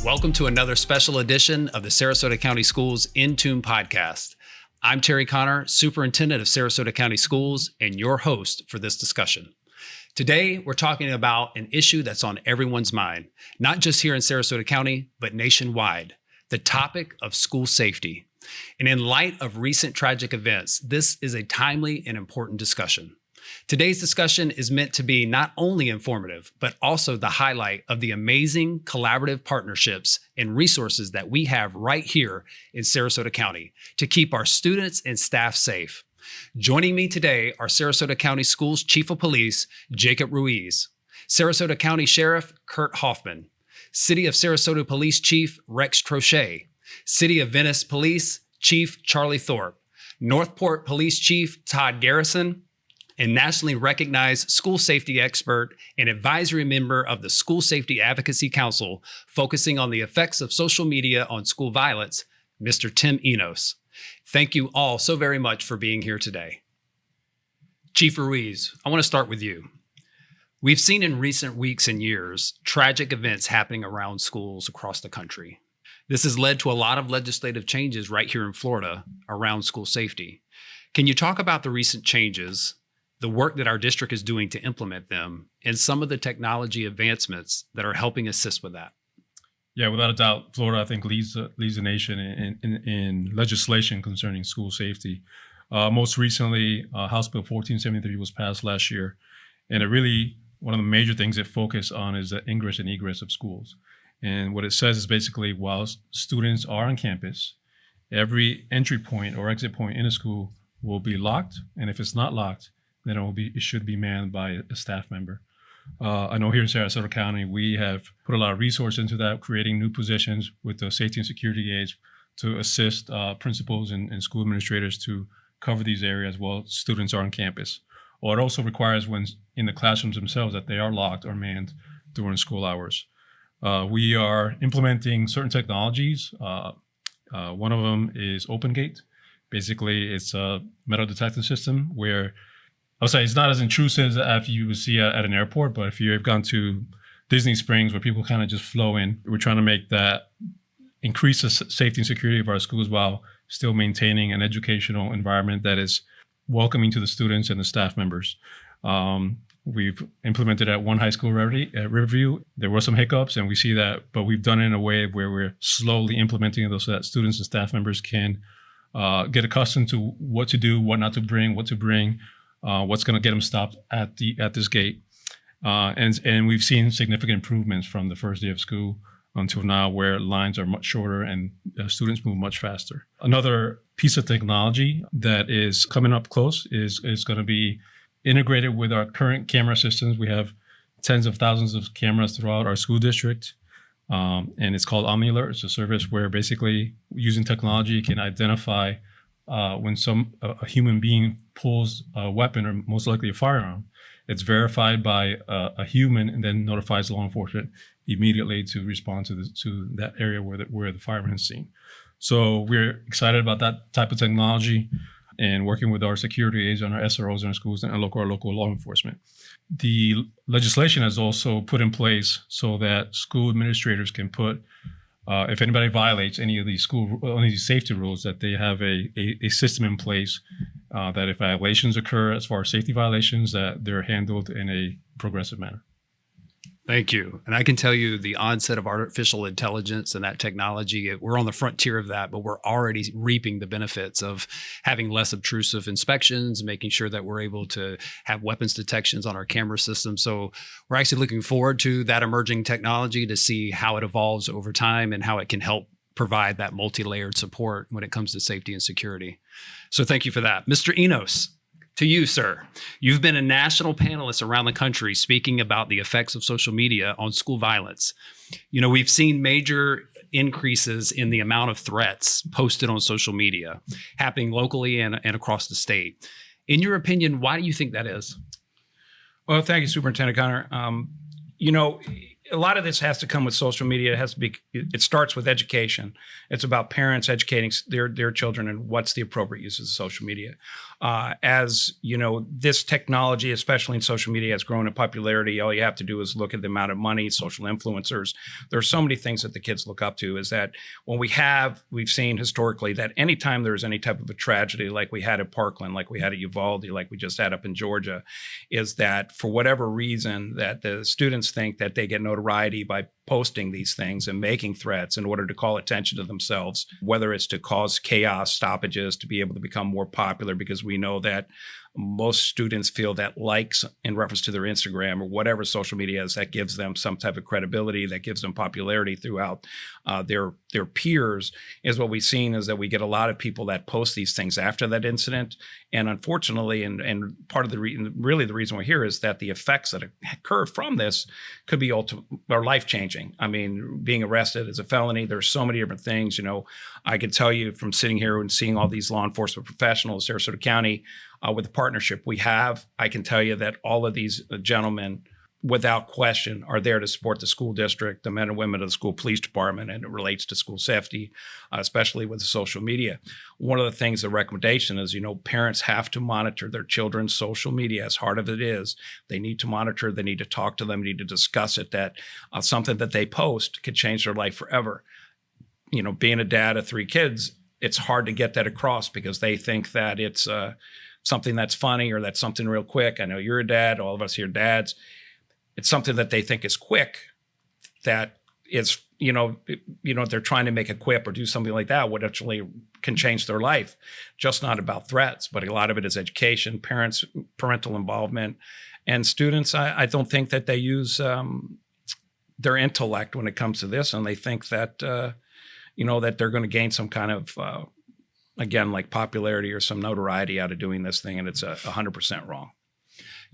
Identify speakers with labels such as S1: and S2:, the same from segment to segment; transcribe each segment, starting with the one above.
S1: Welcome to another special edition of the Sarasota County Schools In Tune Podcast. I'm Terry Connor, Superintendent of Sarasota County Schools, and your host for this discussion. Today, we're talking about an issue that's on everyone's mind, not just here in Sarasota County, but nationwide, the topic of school safety. And in light of recent tragic events, this is a timely and important discussion. Today's discussion is meant to be not only informative, but also the highlight of the amazing collaborative partnerships and resources that we have right here in Sarasota County to keep our students and staff safe. Joining me today are Sarasota County Schools Chief of Police, Jacob Ruiz, Sarasota County Sheriff, Kurt Hoffman, City of Sarasota Police Chief, Rex Troche, City of Venice Police Chief, Charlie Thorpe, Northport Police Chief, Todd Garrison, and nationally recognized school safety expert and advisory member of the School Safety Advocacy Council, focusing on the effects of social media on school violence, Mr. Tim Enos. Thank you all so very much for being here today. Chief Ruiz, I want to start with you. We've seen in recent weeks and years tragic events happening around schools across the country. This has led to a lot of legislative changes right here in Florida around school safety. Can you talk about the recent changes, the work that our district is doing to implement them, and some of the technology advancements that are helping assist with that?
S2: Yeah, without a doubt, Florida, I think, leads the nation in legislation concerning school safety. Most recently, House Bill 1473 was passed last year, and it really, one of the major things it focused on is the ingress and egress of schools. And what it says is basically, while students are on campus, every entry point or exit point in a school will be locked, and if it's not locked, then it should be manned by a staff member. I know here in Sarasota County, we have put a lot of resources into that, creating new positions with the safety and security aides to assist principals and school administrators to cover these areas while students are on campus. Or it also requires when in the classrooms themselves that they are locked or manned during school hours. We are implementing certain technologies. One of them is OpenGate. Basically, it's a metal detector system where I'll say it's not as intrusive as you would see at an airport, but if you've gone to Disney Springs where people kind of just flow in, we're trying to make that increase the safety and security of our schools while still maintaining an educational environment that is welcoming to the students and the staff members. We've implemented at one high school already at Riverview. There were some hiccups, and we see that, but we've done it in a way where we're slowly implementing those so that students and staff members can get accustomed to what to do, what not to bring, what to bring, what's going to get them stopped at this gate. And we've seen significant improvements from the first day of school until now, where lines are much shorter and students move much faster. Another piece of technology that is coming up close is going to be integrated with our current camera systems. We have tens of thousands of cameras throughout our school district, and it's called OmniAlert. It's a service where basically using technology you can identify when a human being pulls a weapon, or most likely a firearm. It's verified by a human and then notifies law enforcement immediately to respond to that area where the fireman is seen. So we're excited about that type of technology and working with our security aides and our SROs in our schools and our local law enforcement. The legislation has also put in place so that school administrators can put if anybody violates any of these safety rules, that they have a system in place that if violations occur as far as safety violations, that they're handled in a progressive manner.
S1: Thank you. And I can tell you the onset of artificial intelligence and that technology, we're on the frontier of that, but we're already reaping the benefits of having less obtrusive inspections, making sure that we're able to have weapons detections on our camera system. So we're actually looking forward to that emerging technology to see how it evolves over time and how it can help provide that multi-layered support when it comes to safety and security. So thank you for that. Mr. Enos. To you, sir. You've been a national panelist around the country speaking about the effects of social media on school violence. You know, we've seen major increases in the amount of threats posted on social media happening locally and across the state. In your opinion, why do you think that is?
S3: Well, thank you, Superintendent Connor. A lot of this has to come with social media. It starts with education. It's about parents educating their children and what's the appropriate use of social media. As you know, this technology, especially in social media, has grown in popularity. All you have to do is look at the amount of money, social influencers. There are so many things that the kids look up to. Is that when we've seen historically that anytime there's any type of a tragedy, like we had at Parkland, like we had at Uvalde, like we just had up in Georgia, is that for whatever reason that the students think that they get notoriety by posting these things and making threats in order to call attention to themselves, whether it's to cause chaos, stoppages, to be able to become more popular, because we know that most students feel that likes in reference to their Instagram or whatever social media is, that gives them some type of credibility, that gives them popularity throughout their peers. Is what we've seen is that we get a lot of people that post these things after that incident. And unfortunately, and part of the reason we're here is that the effects that occur from this could be life-changing. I mean, being arrested is a felony. There's so many different things. You know, I can tell you from sitting here and seeing all these law enforcement professionals, Sarasota County, with the partnership we have, I can tell you that all of these gentlemen, without question, are there to support the school district, the men and women of the school police department, and it relates to school safety, especially with the social media. One of the things, the recommendation is, you know, parents have to monitor their children's social media, as hard as it is. They need to monitor, they need to talk to them, they need to discuss it, that something that they post could change their life forever. You know, being a dad of 3 kids, it's hard to get that across because they think that it's something that's funny or that's something real quick. I know you're a dad, all of us here are dads. It's something that they think is quick, that is, they're trying to make a quip or do something like that, what actually can change their life. Just not about threats, but a lot of it is education, parental involvement, and students. I don't think that they use their intellect when it comes to this, and they think that, that they're going to gain some kind of, again, like popularity or some notoriety out of doing this thing, and it's 100% wrong.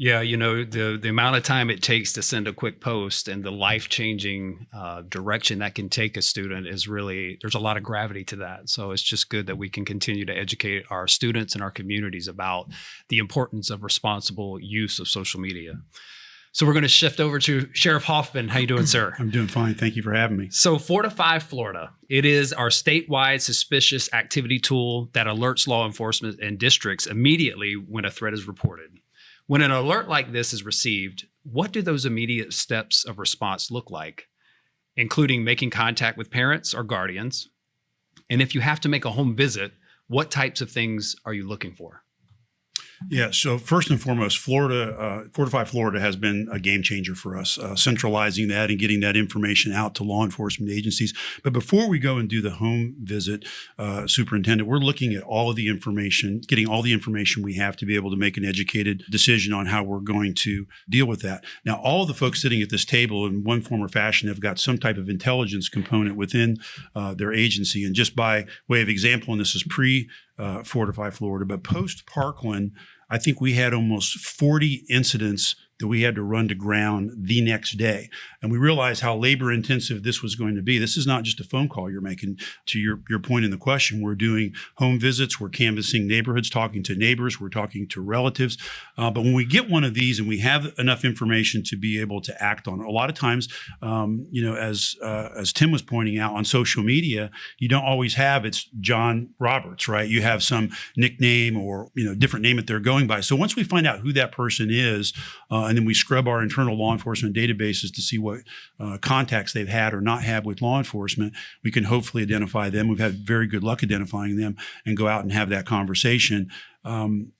S1: Yeah, you know, the amount of time it takes to send a quick post and the life-changing direction that can take a student is really, there's a lot of gravity to that. So it's just good that we can continue to educate our students and our communities about the importance of responsible use of social media. So we're going to shift over to Sheriff Hoffman. How you doing, sir?
S4: I'm doing fine. Thank you for having me.
S1: So Fortify Florida, it is our statewide suspicious activity tool that alerts law enforcement and districts immediately when a threat is reported. When an alert like this is received, what do those immediate steps of response look like, including making contact with parents or guardians? And if you have to make a home visit, what types of things are you looking for?
S4: Yeah, so first and foremost, Fortify Florida has been a game changer for us, centralizing that and getting that information out to law enforcement agencies. But before we go and do the home visit, Superintendent, we're looking at all of the information, getting all the information we have to be able to make an educated decision on how we're going to deal with that. Now, all of the folks sitting at this table in one form or fashion have got some type of intelligence component within their agency. And just by way of example, and this is Fortify Florida, but post Parkland, I think we had almost 40 incidents that we had to run to ground the next day. And we realized how labor intensive this was going to be. This is not just a phone call you're making. To your point in the question, we're doing home visits, we're canvassing neighborhoods, talking to neighbors, we're talking to relatives. But when we get one of these and we have enough information to be able to act on, a lot of times, as Tim was pointing out on social media, you don't always have it's John Roberts, right? You have some nickname or different name that they're going by. So once we find out who that person is, and then we scrub our internal law enforcement databases to see what contacts they've had or not had with law enforcement, we can hopefully identify them. We've had very good luck identifying them and go out and have that conversation. And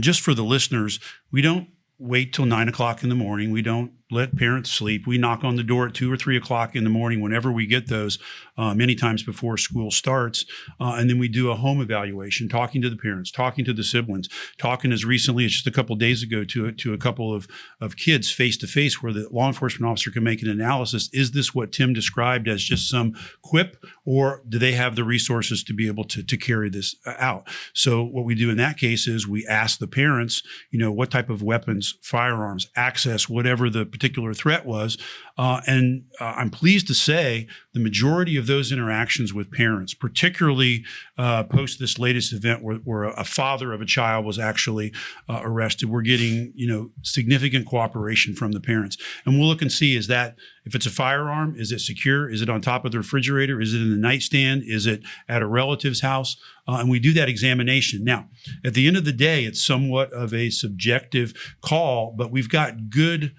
S4: just for the listeners, we don't wait till 9 o'clock in the morning. We don't let parents sleep. We knock on the door at 2 or 3 o'clock in the morning whenever we get those, many times before school starts. And then we do a home evaluation, talking to the parents, talking to the siblings, talking as recently as just a couple of days ago to a couple of kids face to face, where the law enforcement officer can make an analysis. Is this what Tim described as just some quip, or do they have the resources to be able to carry this out? So what we do in that case is we ask the parents, what type of weapons, firearms, access, whatever the particular threat was. And I'm pleased to say the majority of those interactions with parents, particularly post this latest event where a father of a child was actually arrested, we're getting, significant cooperation from the parents. And we'll look and see, is that, if it's a firearm, is it secure? Is it on top of the refrigerator? Is it in the nightstand? Is it at a relative's house? And we do that examination. Now, at the end of the day, it's somewhat of a subjective call, but we've got good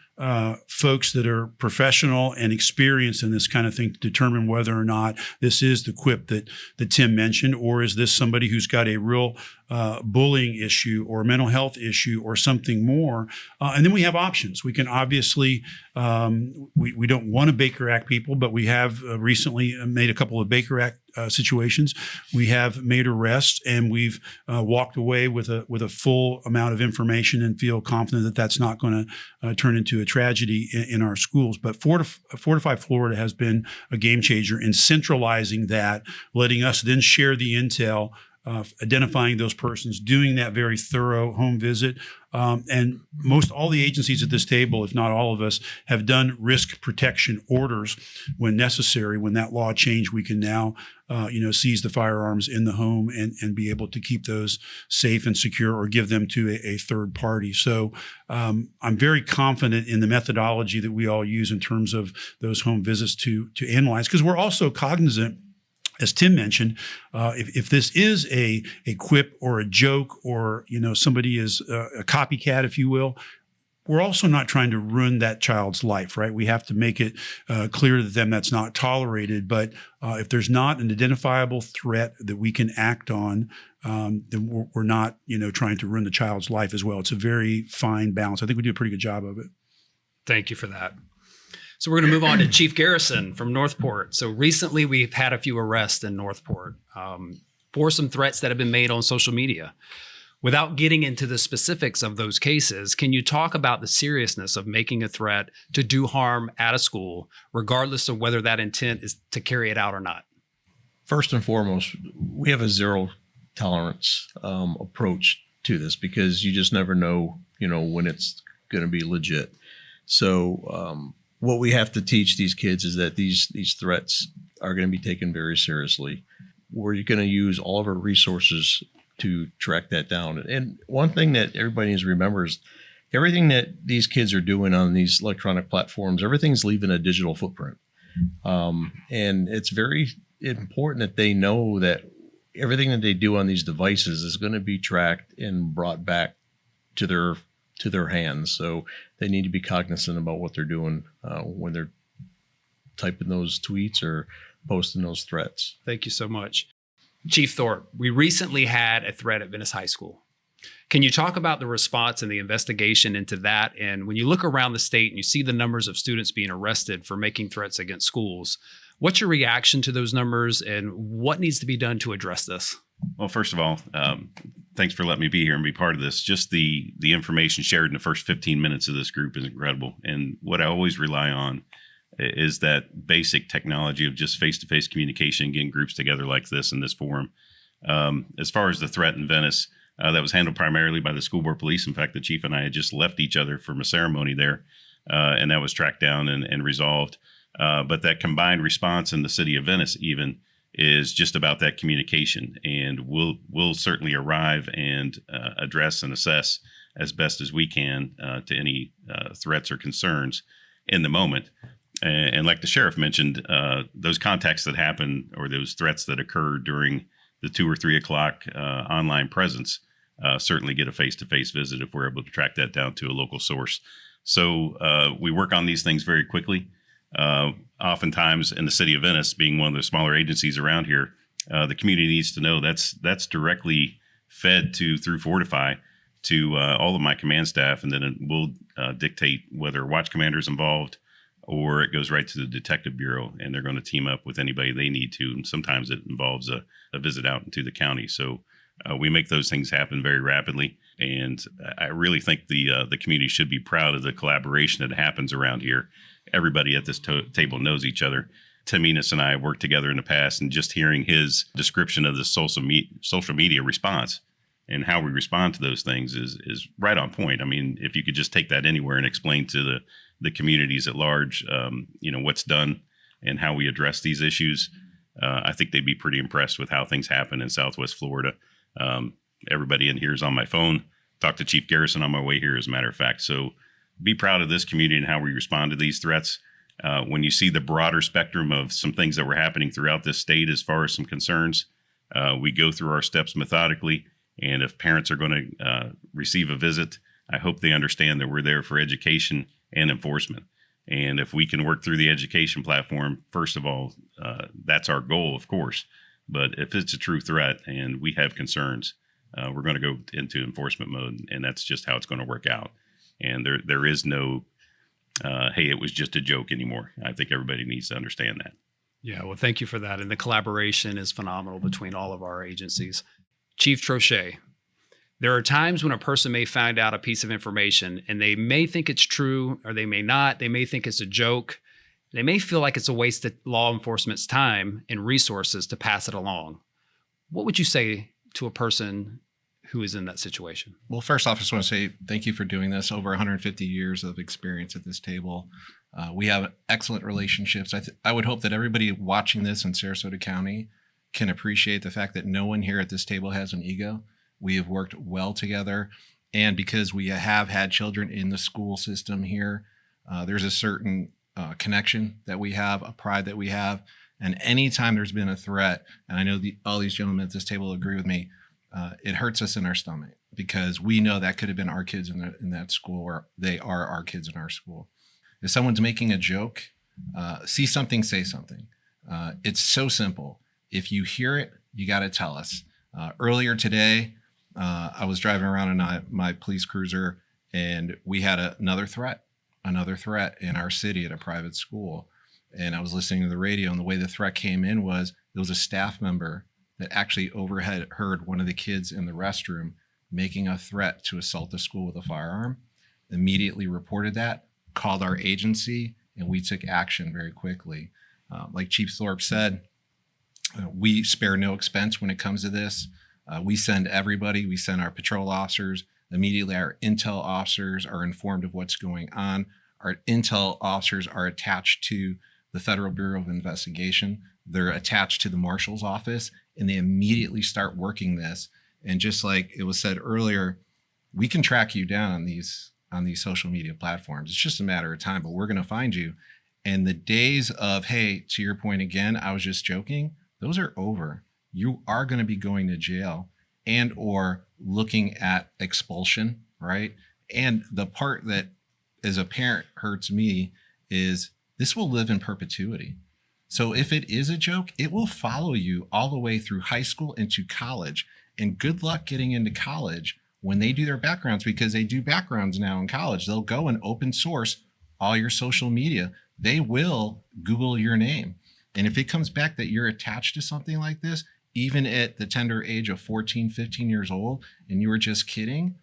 S4: folks that are professional and experienced in this kind of thing to determine whether or not this is the quip that Tim mentioned, or is this somebody who's got a real bullying issue or mental health issue or something more. And then we have options. We can obviously, we don't want to Baker Act people, but we have recently made a couple of Baker Act situations. We have made arrests, and we've walked away with a full amount of information and feel confident that that's not going to turn into a tragedy in our schools. But Fortify Florida has been a game changer in centralizing that, letting us then share the intel, identifying those persons, doing that very thorough home visit. And most all the agencies at this table, if not all of us, have done risk protection orders when necessary. When that law changed, we can now, seize the firearms in the home and be able to keep those safe and secure, or give them to a third party. So I'm very confident in the methodology that we all use in terms of those home visits to analyze, because we're also cognizant, as Tim mentioned, if this is a quip or a joke, or somebody is a copycat, if you will, we're also not trying to ruin that child's life, right? We have to make it clear to them that's not tolerated. But if there's not an identifiable threat that we can act on, then we're not, trying to ruin the child's life as well. It's a very fine balance. I think we do a pretty good job of it.
S1: Thank you for that. So we're going to move on to Chief Garrison from Northport. So recently we've had a few arrests in Northport for some threats that have been made on social media. Without getting into the specifics of those cases, can you talk about the seriousness of making a threat to do harm at a school, regardless of whether that intent is to carry it out or not?
S5: First and foremost, we have a zero tolerance approach to this, because you just never know, when it's going to be legit. So what we have to teach these kids is that these threats are going to be taken very seriously. We're going to use all of our resources to track that down. And one thing that everybody needs to remember is everything that these kids are doing on these electronic platforms, everything's leaving a digital footprint. And it's very important that they know that everything that they do on these devices is going to be tracked and brought back to their hands. So they need to be cognizant about what they're doing when they're typing those tweets or posting those threats.
S1: Thank you so much. Chief Thorpe, we recently had a threat at Venice High School. Can you talk about the response and the investigation into that? And when you look around the state and you see the numbers of students being arrested for making threats against schools, what's your reaction to those numbers, and what needs to be done to address this?
S6: Well, first of all, thanks for letting me be here and be part of this. Just the information shared in the first 15 minutes of this group is incredible. And what I always rely on is that basic technology of just face-to-face communication, getting groups together like this in this forum. As far as the threat in Venice, that was handled primarily by the school board police. In fact, the chief and I had just left each other from a ceremony there, and that was tracked down and resolved. But that combined response in the city of Venice even is just about that communication, and we'll certainly arrive and address and assess as best as we can to any threats or concerns in the moment. And like the sheriff mentioned, those contacts that happen, or those threats that occur during the 2 or 3 o'clock online presence, certainly get a face-to-face visit if we're able to track that down to a local source. So we work on these things very quickly. Oftentimes in the city of Venice, being one of the smaller agencies around here, the community needs to know that's directly fed through Fortify to all of my command staff, and then it will dictate whether watch commander is involved, or it goes right to the detective bureau, and they're going to team up with anybody they need to. And sometimes it involves a visit out into the county. So we make those things happen very rapidly. And I really think the community should be proud of the collaboration that happens around here. Everybody at this table knows each other. Tim Enos and I have worked together in the past, and just hearing his description of the social media response and how we respond to those things is right on point. I mean, if you could just take that anywhere and explain to the communities at large, what's done and how we address these issues, I think they'd be pretty impressed with how things happen in Southwest Florida. Everybody in here is on my phone. Talked to Chief Garrison on my way here, as a matter of fact. So be proud of this community and how we respond to these threats. When you see the broader spectrum of some things that were happening throughout this state as far as some concerns, we go through our steps methodically. And if parents are going to receive a visit, I hope they understand that we're there for education and enforcement. And if we can work through the education platform, first of all, that's our goal, of course. But if it's a true threat and we have concerns, we're going to go into enforcement mode, and that's just how it's going to work out. And there is no, hey, it was just a joke anymore. I think everybody needs to understand that.
S1: Yeah, well, thank you for that. And the collaboration is phenomenal between all of our agencies. Chief Troche, there are times when a person may find out a piece of information and they may think it's true or they may not. They may think it's a joke. They may feel like it's a waste of law enforcement's time and resources to pass it along. What would you say to a person who is in that situation?
S7: Well, first off, I just want to say thank you for doing this. Over 150 years of experience at this table. We have excellent relationships. I would hope that everybody watching this in Sarasota County can appreciate the fact that no one here at this table has an ego. We have worked well together. And because we have had children in the school system here, there's a certain connection that we have, a pride that we have. And anytime there's been a threat, and I know all these gentlemen at this table agree with me, it hurts us in our stomach because we know that could have been our kids in that school, or they are our kids in our school. If someone's making a joke, see something, say something. It's so simple. If you hear it, you got to tell us. Earlier today, I was driving around in my police cruiser, and we had another threat in our city at a private school. And I was listening to the radio, and the way the threat came in was there was a staff member that actually heard one of the kids in the restroom making a threat to assault the school with a firearm, immediately reported that, called our agency, and we took action very quickly. Like Chief Thorpe said, we spare no expense when it comes to this. We send everybody. We send our patrol officers. Immediately, our intel officers are informed of what's going on. Our intel officers are attached to the Federal Bureau of Investigation. They're attached to the marshal's office, and they immediately start working this. And just like it was said earlier, we can track you down on these social media platforms. It's just a matter of time, but we're going to find you. And the days of, hey, to your point again, I was just joking, those are over. You are going to be going to jail and or looking at expulsion, right? And the part that as a parent hurts me is this will live in perpetuity. So if it is a joke, it will follow you all the way through high school into college. And good luck getting into college when they do their backgrounds, because they do backgrounds now in college. They'll go and open source all your social media. They will Google your name. And if it comes back that you're attached to something like this, even at the tender age of 14, 15 years old, and you were just kidding,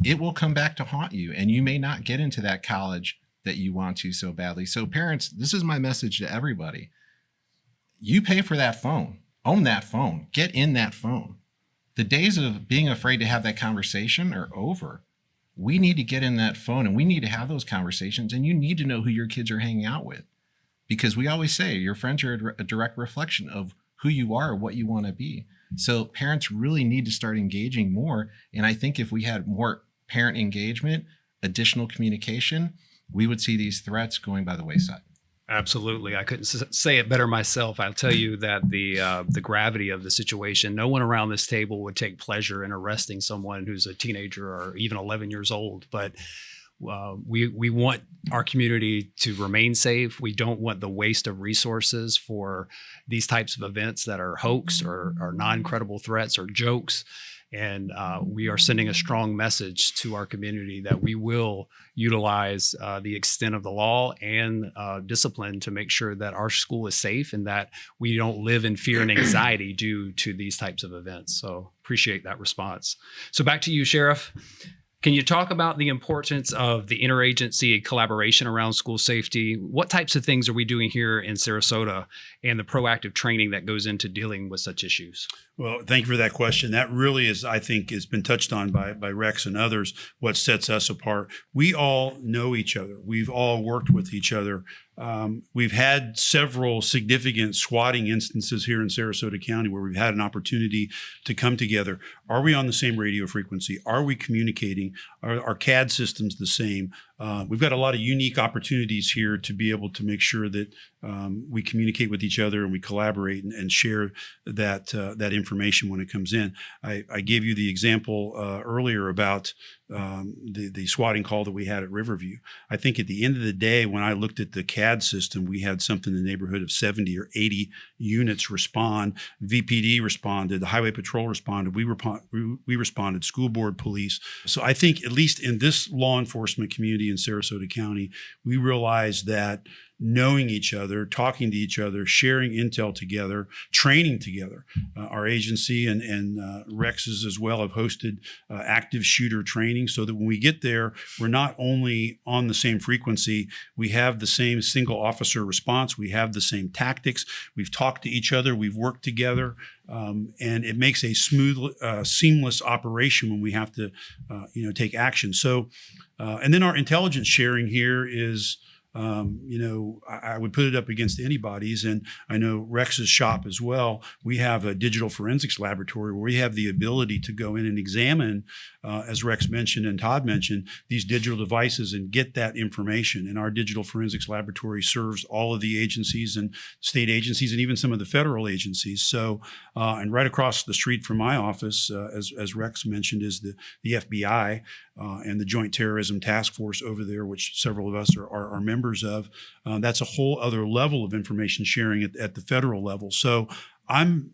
S7: it will come back to haunt you. And you may not get into that college that you want to so badly. So parents, this is my message to everybody. You pay for that phone, own that phone, get in that phone. The days of being afraid to have that conversation are over. We need to get in that phone and we need to have those conversations, and you need to know who your kids are hanging out with. Because we always say your friends are a direct reflection of who you are or what you want to be. So parents really need to start engaging more. And I think if we had more parent engagement, additional communication, we would see these threats going by the wayside.
S1: Absolutely. I couldn't say it better myself. I'll tell you that the gravity of the situation, no one around this table would take pleasure in arresting someone who's a teenager or even 11 years old. But we want our community to remain safe. We don't want the waste of resources for these types of events that are hoax or non-credible threats or jokes. And we are sending a strong message to our community that we will utilize the extent of the law and discipline to make sure that our school is safe and that we don't live in fear and anxiety due to these types of events. So appreciate that response. So back to you, Sheriff. Can you talk about the importance of the interagency collaboration around school safety? What types of things are we doing here in Sarasota and the proactive training that goes into dealing with such issues?
S4: Well, thank you for that question. That really is, I think, has been touched on by Rex and others, what sets us apart. We all know each other. We've all worked with each other. We've had several significant swatting instances here in Sarasota County where we've had an opportunity to come together. Are we on the same radio frequency? Are we communicating? Are our CAD systems the same? We've got a lot of unique opportunities here to be able to make sure that we communicate with each other and we collaborate and share that information when it comes in. I gave you the example earlier about the swatting call that we had at Riverview. I think at the end of the day, when I looked at the CAD system, we had something in the neighborhood of 70 or 80 units respond. VPD responded, the Highway Patrol responded, we responded, school board, police. So I think at least in this law enforcement community in Sarasota County, we realized that knowing each other, talking to each other, sharing intel together, training together. Our agency and Rex's as well have hosted active shooter training so that when we get there, we're not only on the same frequency, we have the same single officer response, we have the same tactics, we've talked to each other, we've worked together, and it makes a smooth, seamless operation when we have to, take action. So, and then our intelligence sharing here is, I would put it up against anybody's, and I know Rex's shop as well. We have a digital forensics laboratory where we have the ability to go in and examine, as Rex mentioned and Todd mentioned, these digital devices and get that information. And our digital forensics laboratory serves all of the agencies and state agencies and even some of the federal agencies. So, and right across the street from my office, as Rex mentioned, is the FBI and the Joint Terrorism Task Force over there, which several of us are members of. That's a whole other level of information sharing at the federal level. So I'm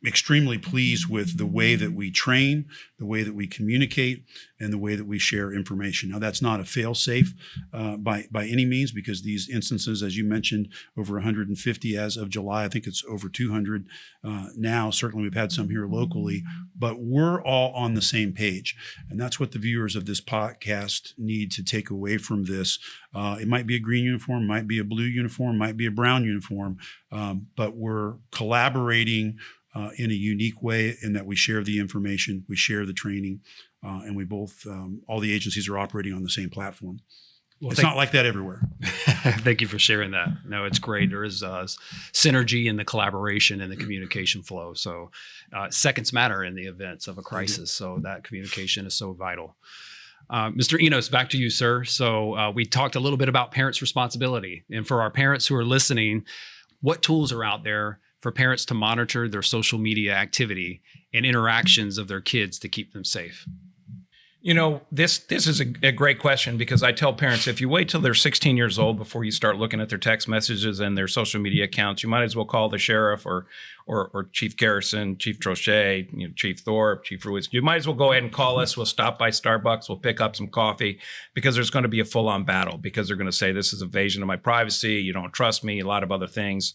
S4: extremely pleased with the way that we train, the way that we communicate, and the way that we share information. Now, that's not a fail-safe by any means, because these instances, as you mentioned, over 150 as of July. I think it's over 200 now. Certainly, we've had some here locally, but we're all on the same page. And that's what the viewers of this podcast need to take away from this. It might be a green uniform, might be a blue uniform, might be a brown uniform, but we're collaborating in a unique way in that we share the information, we share the training, and we both, all the agencies are operating on the same platform. Well, it's not like that everywhere.
S1: Thank you for sharing that. No, it's great. There is synergy in the collaboration and the communication flow. So seconds matter in the events of a crisis. So that communication is so vital. Mr. Enos, back to you, sir. So we talked a little bit about parents' responsibility. And for our parents who are listening, what tools are out there for parents to monitor their social media activity and interactions of their kids to keep them safe?
S3: This is a great question, because I tell parents, if you wait till they're 16 years old before you start looking at their text messages and their social media accounts, you might as well call the sheriff or Chief Garrison, Chief Troche, Chief Thorpe, Chief Ruiz. You might as well go ahead and call us. We'll stop by Starbucks. We'll pick up some coffee, because there's going to be a full-on battle, because they're going to say, this is invasion of my privacy. You don't trust me, a lot of other things.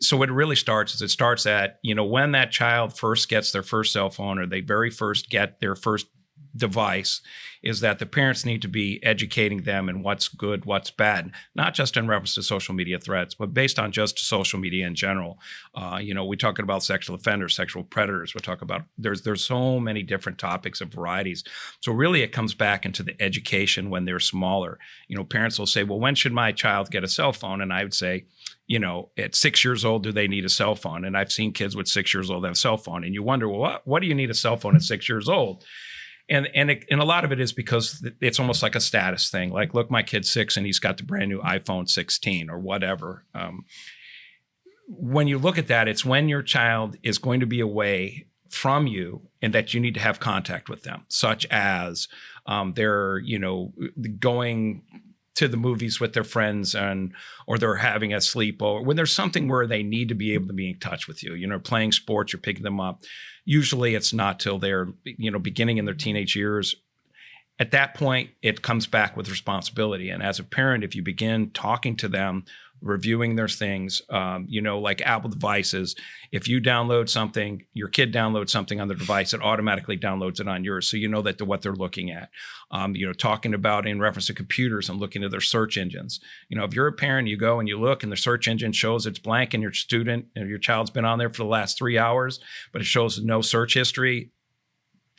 S3: So what it really starts is, it starts at, when that child first gets their first cell phone, or they very first get their first device, is that the parents need to be educating them in what's good, what's bad, not just in reference to social media threats, but based on just social media in general. We're talking about sexual offenders, sexual predators. We're talking about, there's so many different topics and varieties. So really it comes back into the education when they're smaller. Parents will say, well, when should my child get a cell phone? And I would say, at 6 years old, do they need a cell phone? And I've seen kids with 6 years old have a cell phone, and you wonder, well, what do you need a cell phone at 6 years old? And a lot of it is because it's almost like a status thing. Like, look, my kid's 6 and he's got the brand new iPhone 16 or whatever. When you look at that, it's when your child is going to be away from you and that you need to have contact with them, such as they're, going to the movies with their friends, or they're having a sleepover, when there's something where they need to be able to be in touch with you, playing sports, you're picking them up. Usually it's not till they're, beginning in their teenage years. at that point, it comes back with responsibility. And as a parent, if you begin talking to them, reviewing their things, like Apple devices, if you download something, your kid downloads something on their device, it automatically downloads it on yours. So you know that what they're looking at. Talking about in reference to computers and looking at their search engines. If you're a parent, you go and you look and the search engine shows it's blank and your child's been on there for the last 3 hours, but it shows no search history.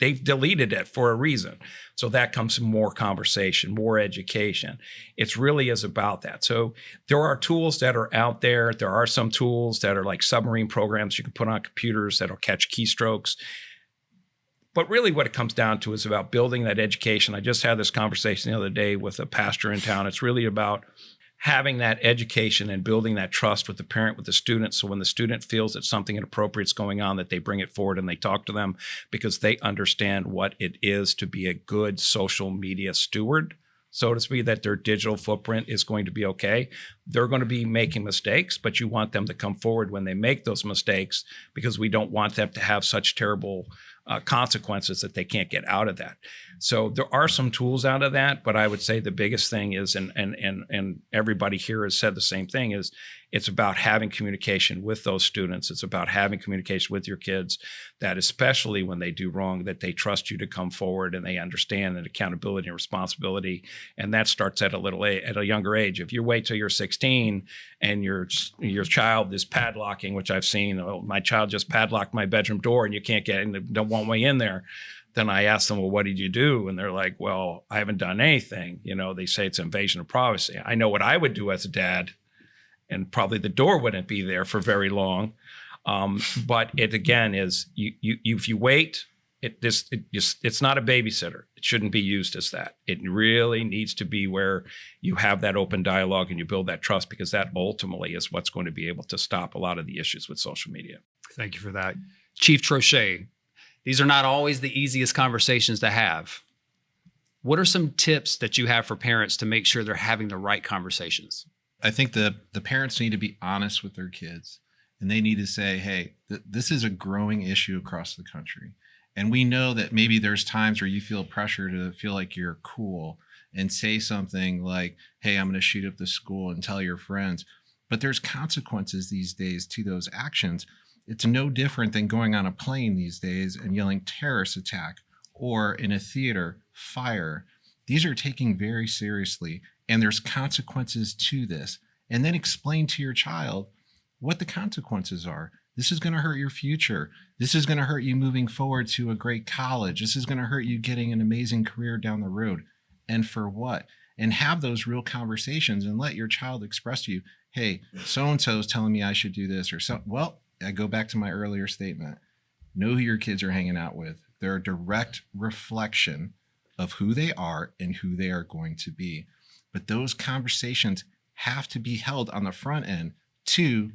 S3: They've deleted it for a reason. So that comes from more conversation, more education. It really is about that. So there are tools that are out there. There are some tools that are like submarine programs you can put on computers that'll catch keystrokes. But really what it comes down to is about building that education. I just had this conversation the other day with a pastor in town. It's really about having that education and building that trust with the parent, with the student. So when the student feels that something inappropriate is going on, that they bring it forward and they talk to them because they understand what it is to be a good social media steward, so to speak, that their digital footprint is going to be okay. They're going to be making mistakes, but you want them to come forward when they make those mistakes because we don't want them to have such terrible consequences that they can't get out of that. So there are some tools out of that, but I would say the biggest thing is, and everybody here has said the same thing, is it's about having communication with those students. It's about having communication with your kids that especially when they do wrong, that they trust you to come forward and they understand that accountability and responsibility. And that starts at a younger age. If you wait till you're 16 and your child is padlocking, which I've seen, my child just padlocked my bedroom door and you can't get in, don't want me in there. Then I ask them, well, what did you do? And they're like, well, I haven't done anything. They say it's invasion of privacy. I know what I would do as a dad, and probably the door wouldn't be there for very long. But it again is if you wait, it's not a babysitter. It shouldn't be used as that. It really needs to be where you have that open dialogue and you build that trust, because that ultimately is what's going to be able to stop a lot of the issues with social media.
S1: Thank you for that. Chief Troche, these are not always the easiest conversations to have. What are some tips that you have for parents to make sure they're having the right conversations?
S7: I think the parents need to be honest with their kids, and they need to say, hey, this is a growing issue across the country. And we know that maybe there's times where you feel pressure to feel like you're cool and say something like, hey, I'm going to shoot up the school and tell your friends. But there's consequences these days to those actions. It's no different than going on a plane these days and yelling terrorist attack, or in a theater, fire. These are taken very seriously, and there's consequences to this. And then explain to your child what the consequences are. This is going to hurt your future. This is going to hurt you moving forward to a great college. This is going to hurt you getting an amazing career down the road. And for what? And have those real conversations and let your child express to you, hey, so-and-so is telling me I should do this, or so. Well, I go back to my earlier statement. Know who your kids are hanging out with. They're a direct reflection of who they are and who they are going to be. But those conversations have to be held on the front end. To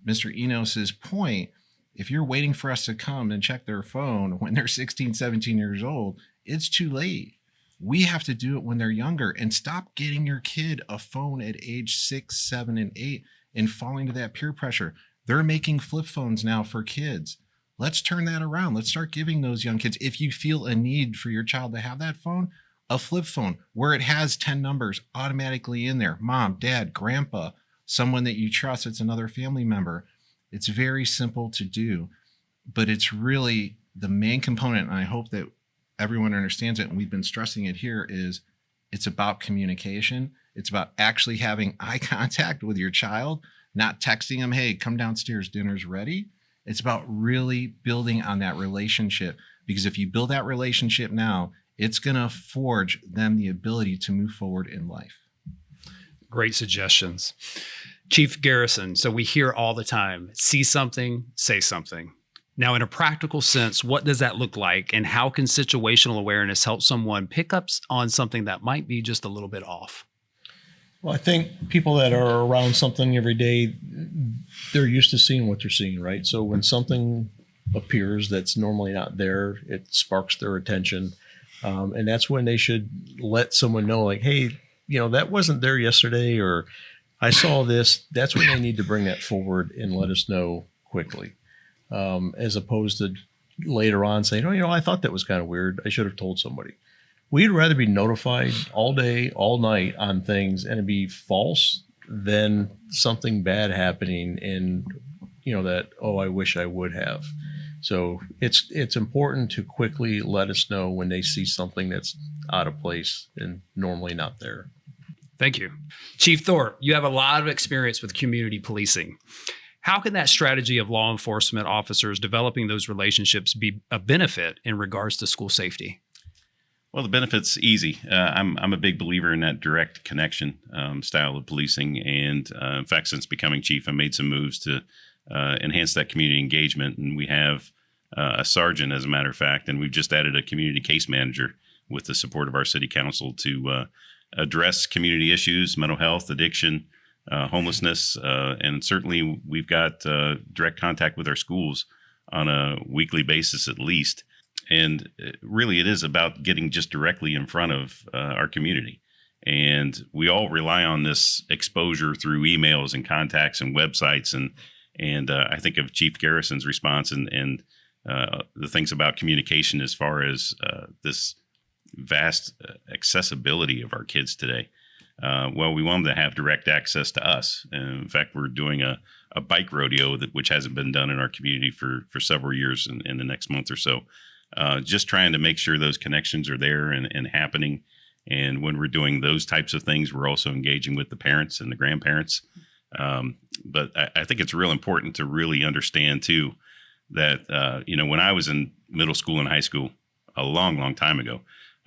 S7: Mr. Enos's point, if you're waiting for us to come and check their phone when they're 16, 17 years old, it's too late. We have to do it when they're younger, and stop getting your kid a phone at age 6, 7, and 8 and falling to that peer pressure. They're making flip phones now for kids. Let's turn that around. Let's start giving those young kids, if you feel a need for your child to have that phone, a flip phone where it has 10 numbers automatically in there. Mom, dad, grandpa, someone that you trust. It's another family member. It's very simple to do, but it's really the main component. And I hope that everyone understands it. And we've been stressing it here, is it's about communication. It's about actually having eye contact with your child, not texting them, hey, come downstairs, dinner's ready. It's about really building on that relationship, because if you build that relationship now, it's going to forge them the ability to move forward in life.
S1: Great suggestions. Chief Garrison, so we hear all the time, see something, say something. Now, in a practical sense, what does that look like, and how can situational awareness help someone pick up on something that might be just a little bit off?
S5: Well, I think people that are around something every day, they're used to seeing what they're seeing, right? So when something appears that's normally not there, it sparks their attention. And that's when they should let someone know, like, hey, that wasn't there yesterday, or I saw this. That's when they need to bring that forward and let us know quickly, as opposed to later on saying, I thought that was kind of weird. I should have told somebody. we'd rather be notified all day, all night on things and it be false than something bad happening and, that, oh, I wish I would have. So it's important to quickly let us know when they see something that's out of place and normally not there.
S1: Thank you. Chief Thorpe, you have a lot of experience with community policing. How can that strategy of law enforcement officers developing those relationships be a benefit in regards to school safety?
S6: Well, the benefit's easy. I'm a big believer in that direct connection style of policing. And in fact, since becoming chief, I made some moves to enhance that community engagement. And we have a sergeant, as a matter of fact, and we've just added a community case manager with the support of our city council to address community issues, mental health, addiction, homelessness. And certainly we've got direct contact with our schools on a weekly basis at least. And really it is about getting just directly in front of our community. And we all rely on this exposure through emails and contacts and websites. And I think of Chief Garrison's response and the things about communication as far as this vast accessibility of our kids today. Well, we want them to have direct access to us. And in fact, we're doing a bike rodeo which hasn't been done in our community for several years in the next month or so. Just trying to make sure those connections are there and happening. And when we're doing those types of things, we're also engaging with the parents and the grandparents. But I think it's real important to really understand too that, when I was in middle school and high school a long, long time ago,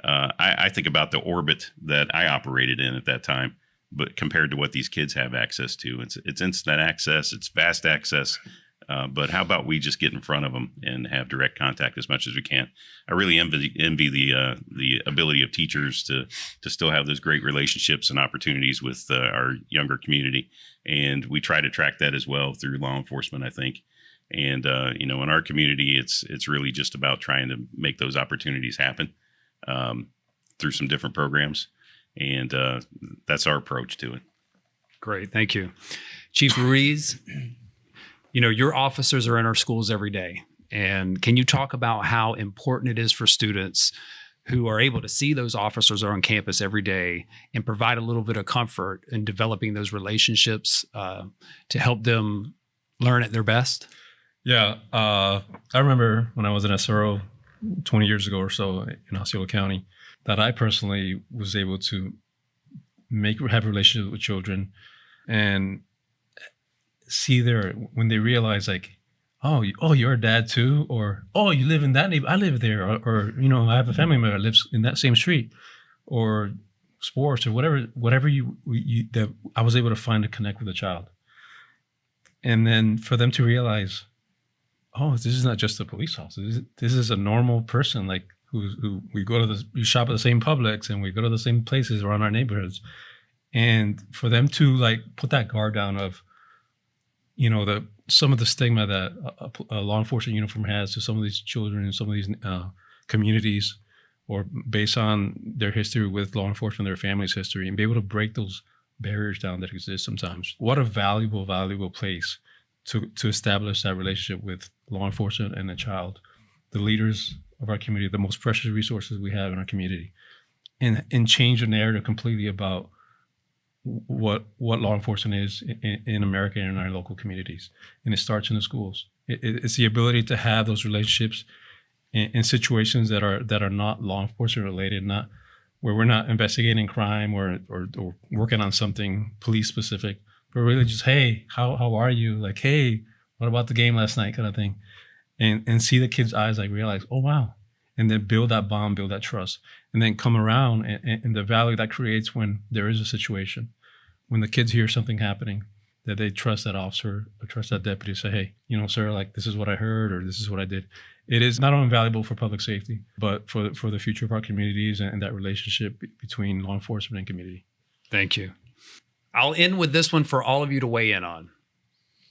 S6: I think about the orbit that I operated in at that time, but compared to what these kids have access to, it's instant access, it's fast access. But how about we just get in front of them and have direct contact as much as we can? I really envy the ability of teachers to still have those great relationships and opportunities with our younger community, and we try to track that as well through law enforcement, I think. And in our community, it's really just about trying to make those opportunities happen through some different programs, and that's our approach to it.
S1: Great, thank you, Chief Ruiz. Your officers are in our schools every day. And can you talk about how important it is for students who are able to see those officers are on campus every day and provide a little bit of comfort in developing those relationships to help them learn at their best?
S2: Yeah. I remember when I was in SRO 20 years ago or so in Osceola County, that I personally was able to have relationships with children and see when they realize like, oh, you're a dad too, or oh, you live in that neighborhood, I live there, or I have a family member that lives in that same street, or sports or whatever that I was able to find to connect with a child, and then for them to realize, oh, this is not just a police officer. This is a normal person like who we shop at the same Publix and we go to the same places around our neighborhoods, and for them to like put that guard down of, some of the stigma that a law enforcement uniform has to some of these children in some of these communities, or based on their history with law enforcement, their family's history, and be able to break those barriers down that exist sometimes. What a valuable place to establish that relationship with law enforcement and a child, the leaders of our community, the most precious resources we have in our community, and change the narrative completely about what law enforcement is in America and in our local communities. And it starts in the schools. It's the ability to have those relationships in situations that are not law enforcement related, not where we're not investigating crime or working on something police specific, but really just, hey, how are you? Like, hey, what about the game last night kind of thing? And see the kids' eyes like realize, oh, wow. And then build that bond, build that trust, and then come around and the value that creates when there is a situation, when the kids hear something happening, that they trust that officer or trust that deputy to say, hey, sir, like this is what I heard or this is what I did. It is not only valuable for public safety, but for the future of our communities and that relationship between law enforcement and community.
S1: Thank you. I'll end with this one for all of you to weigh in on.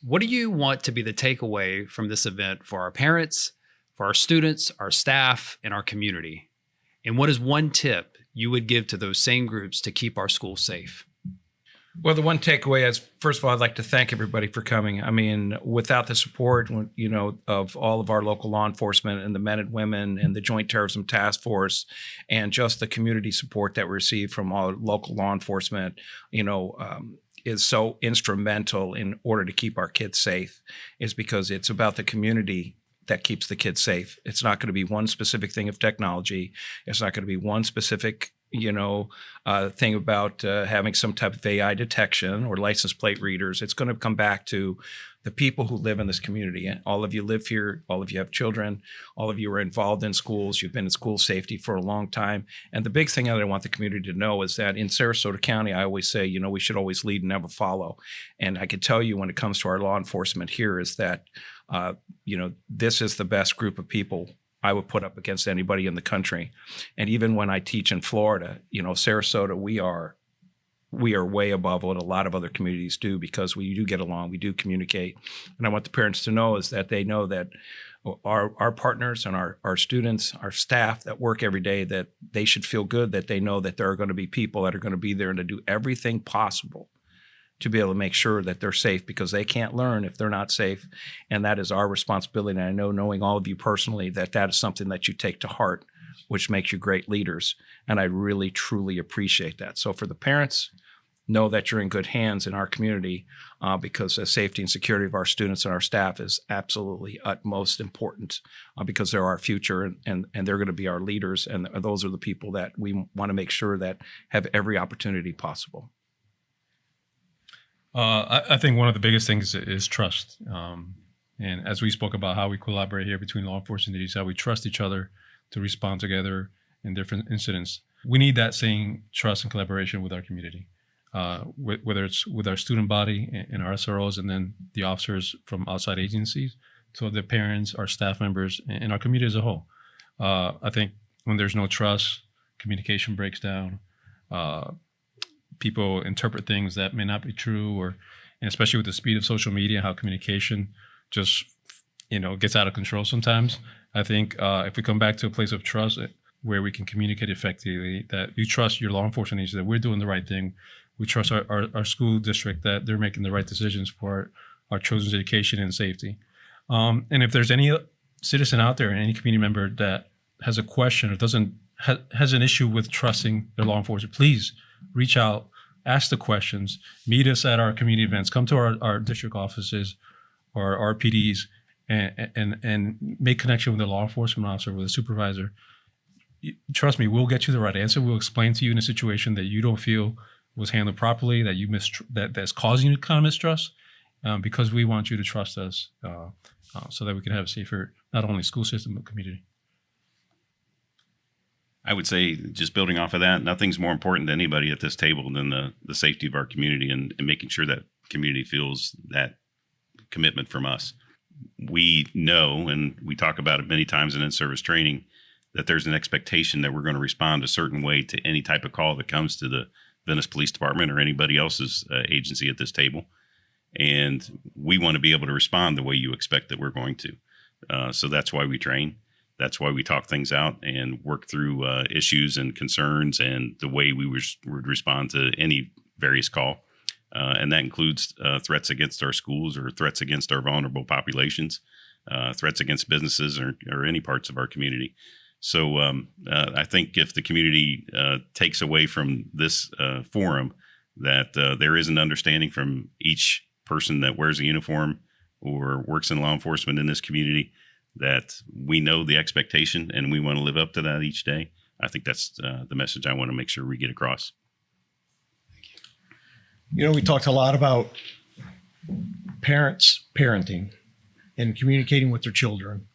S1: What do you want to be the takeaway from this event for our parents, for our students, our staff, and our community? And what is one tip you would give to those same groups to keep our schools safe?
S3: Well, the one takeaway is, first of all, I'd like to thank everybody for coming. I mean, without the support, of all of our local law enforcement and the men and women and the Joint Terrorism Task Force, and just the community support that we receive from all local law enforcement, is so instrumental in order to keep our kids safe, is because it's about the community that keeps the kids safe. It's not going to be one specific thing of technology. It's not going to be one specific thing about having some type of AI detection or license plate readers. It's going to come back to the people who live in this community. And all of you live here. All of you have children. All of you are involved in schools. You've been in school safety for a long time. And the big thing that I want the community to know is that in Sarasota County, I always say, we should always lead and never follow. And I can tell you when it comes to our law enforcement here is that, this is the best group of people I would put up against anybody in the country. And even when I teach in Florida, Sarasota, we are way above what a lot of other communities do, because we do get along, we do communicate. And I want the parents to know is that they know that our partners and our students, our staff that work every day, that they should feel good, that they know that there are going to be people that are going to be there and to do everything possible to be able to make sure that they're safe, because they can't learn if they're not safe. And that is our responsibility. And I know, knowing all of you personally, that is something that you take to heart, which makes you great leaders. And I really, truly appreciate that. So for the parents, know that you're in good hands in our community, because the safety and security of our students and our staff is absolutely utmost important, because they're our future and they're going to be our leaders. And those are the people that we want to make sure that have every opportunity possible.
S2: I think one of the biggest things is trust. And as we spoke about how we collaborate here between law enforcement entities, how we trust each other to respond together in different incidents. We need that same trust and collaboration with our community, whether it's with our student body and our SROs, and then the officers from outside agencies, to the parents, our staff members, and our community as a whole. I think when there's no trust, communication breaks down. People interpret things that may not be true, and especially with the speed of social media, how communication just, gets out of control sometimes. I think if we come back to a place of trust where we can communicate effectively, that you trust your law enforcement agency, that we're doing the right thing. We trust our school district, that they're making the right decisions for our children's education and safety. And if there's any citizen out there, any community member that has a question or has an issue with trusting their law enforcement, please reach out, ask the questions, meet us at our community events, come to our district offices or our PDs, and make connection with the law enforcement officer, with a supervisor. Trust me, we'll get you the right answer. We'll explain to you in a situation that you don't feel was handled properly, that that's causing you to kind of mistrust, because we want you to trust us, so that we can have a safer, not only school system, but community.
S6: I would say, just building off of that, nothing's more important to anybody at this table than the safety of our community and making sure that community feels that commitment from us. We know, and we talk about it many times in in-service training, that there's an expectation that we're going to respond a certain way to any type of call that comes to the Venice Police Department or anybody else's agency at this table. And we want to be able to respond the way you expect that we're going to. So that's why we train. That's why we talk things out and work through issues and concerns and the way we would respond to any various call. And that includes threats against our schools or threats against our vulnerable populations, threats against businesses or any parts of our community. So I think if the community takes away from this forum that there is an understanding from each person that wears a uniform or works in law enforcement in this community, that we know the expectation and we want to live up to that each day, I think that's the message I want to make sure we get across.
S5: We talked a lot about parents parenting and communicating with their children.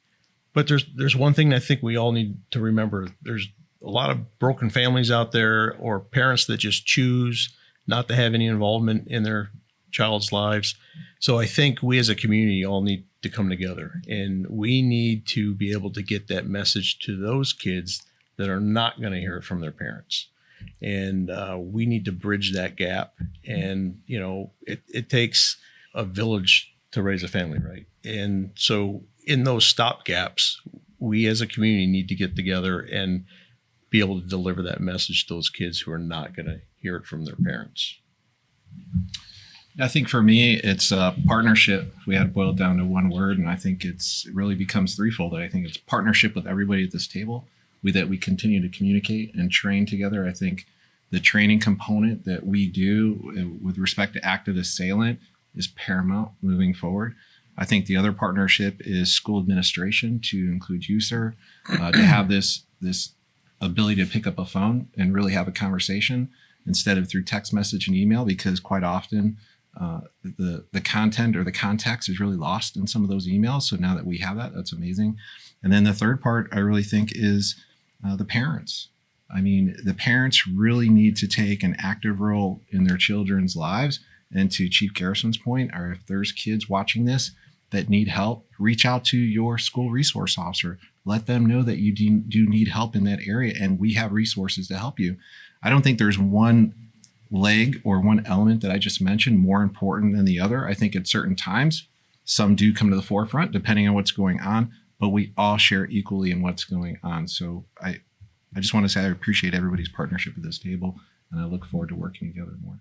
S5: But there's one thing I think we all need to remember. There's a lot of broken families out there, or parents that just choose not to have any involvement in their child's lives. So I think we as a community all need to come together, and we need to be able to get that message to those kids that are not going to hear it from their parents. And we need to bridge that gap. And, it takes a village to raise a family, right? And so in those stop gaps, we as a community need to get together and be able to deliver that message to those kids who are not going to hear it from their parents.
S7: I think for me, it's a partnership. We had to boil it down to one word, and I think it really becomes threefold. I think it's partnership with everybody at this table. That we continue to communicate and train together. I think the training component that we do with respect to active assailant is paramount moving forward. I think the other partnership is school administration, to include you, sir, to have this ability to pick up a phone and really have a conversation instead of through text message and email, because quite often the content or the context is really lost in some of those emails. So now that we have that, that's amazing. And then the third part I really think is the parents. I mean, the parents really need to take an active role in their children's lives. And to Chief Garrison's point, or if there's kids watching this that need help, reach out to your school resource officer. Let them know that you do need help in that area, and we have resources to help you. I don't think there's one leg or one element that I just mentioned more important than the other. I think at certain times, some do come to the forefront depending on what's going on, but we all share equally in what's going on. So I just want to say I appreciate everybody's partnership at this table, and I look forward to working together more.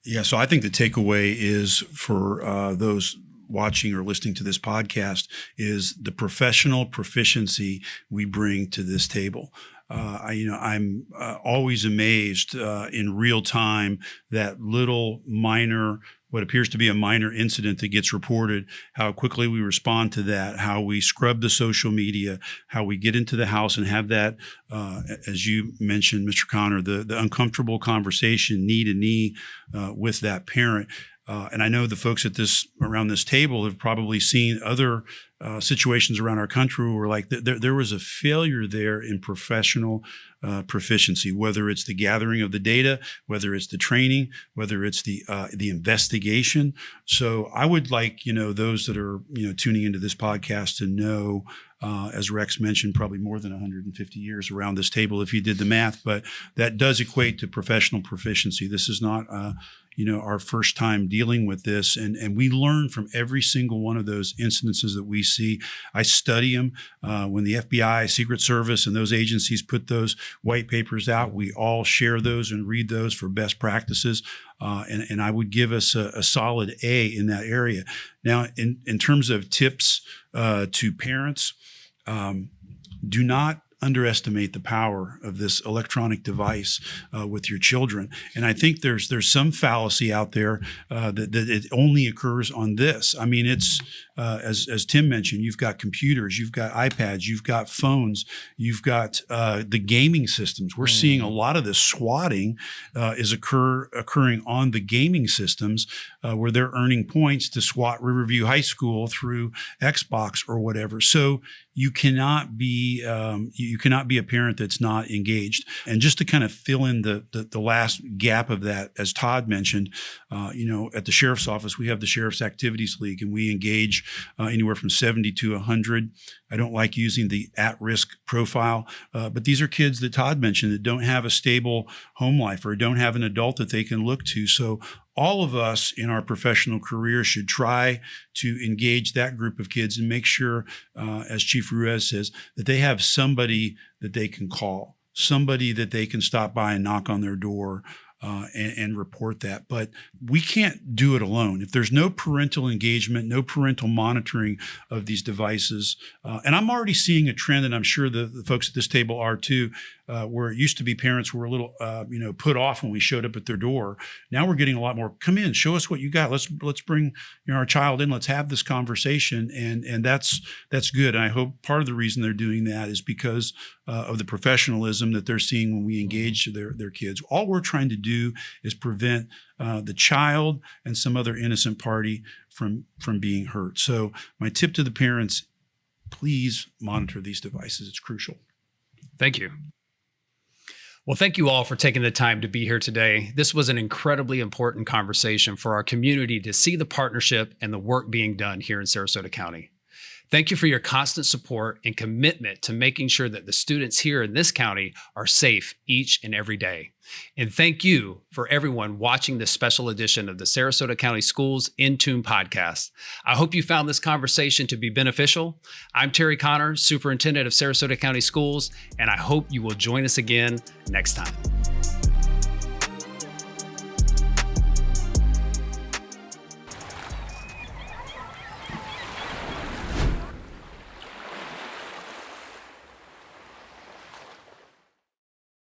S4: Yeah, so I think the takeaway is for those watching or listening to this podcast is the professional proficiency we bring to this table. I'm always amazed in real time that little minor, what appears to be a minor incident that gets reported, how quickly we respond to that, how we scrub the social media, how we get into the house and have that, as you mentioned, Mr. Connor, the uncomfortable conversation knee to knee with that parent. And I know the folks around this table have probably seen other situations around our country where like there was a failure there in professional proficiency, whether it's the gathering of the data, whether it's the training, whether it's the investigation. So I would like, those that are, tuning into this podcast to know, as Rex mentioned, probably more than 150 years around this table if you did the math, but that does equate to professional proficiency. This is not our first time dealing with this. And we learn from every single one of those incidences that we see. I study them. When the FBI, Secret Service, and those agencies put those white papers out, we all share those and read those for best practices. And I would give us a solid A in that area. Now, in terms of tips to parents, do not underestimate the power of this electronic device with your children. And I think there's some fallacy out there that it only occurs on this. I mean, it's as Tim mentioned, you've got computers, you've got iPads, you've got phones, you've got the gaming systems. We're seeing a lot of this swatting is occurring on the gaming systems where they're earning points to swat Riverview High School through Xbox or whatever. So you cannot be a parent that's not engaged. And just to kind of fill in the last gap of that, as Todd mentioned, at the sheriff's office, we have the Sheriff's Activities League, and we engage anywhere from 70 to 100. I don't like using the at-risk profile, but these are kids that Todd mentioned that don't have a stable home life or don't have an adult that they can look to. So all of us in our professional career should try to engage that group of kids and make sure, as Chief Ruiz says, that they have somebody that they can call, somebody that they can stop by and knock on their door and report that. But we can't do it alone. If there's no parental engagement, no parental monitoring of these devices, and I'm already seeing a trend, and I'm sure the folks at this table are too, where it used to be parents were a little, put off when we showed up at their door. Now we're getting a lot more, come in, show us what you got. Let's bring our child in. Let's have this conversation. And that's good. And I hope part of the reason they're doing that is because of the professionalism that they're seeing when we engage their kids. All we're trying to do is prevent the child and some other innocent party from being hurt. So my tip to the parents, please monitor these devices. It's crucial.
S1: Thank you. Well, thank you all for taking the time to be here today. This was an incredibly important conversation for our community to see the partnership and the work being done here in Sarasota County. Thank you for your constant support and commitment to making sure that the students here in this county are safe each and every day. And thank you for everyone watching this special edition of the Sarasota County Schools In Tune Podcast. I hope you found this conversation to be beneficial. I'm Terry Connor, Superintendent of Sarasota County Schools, and I hope you will join us again next time.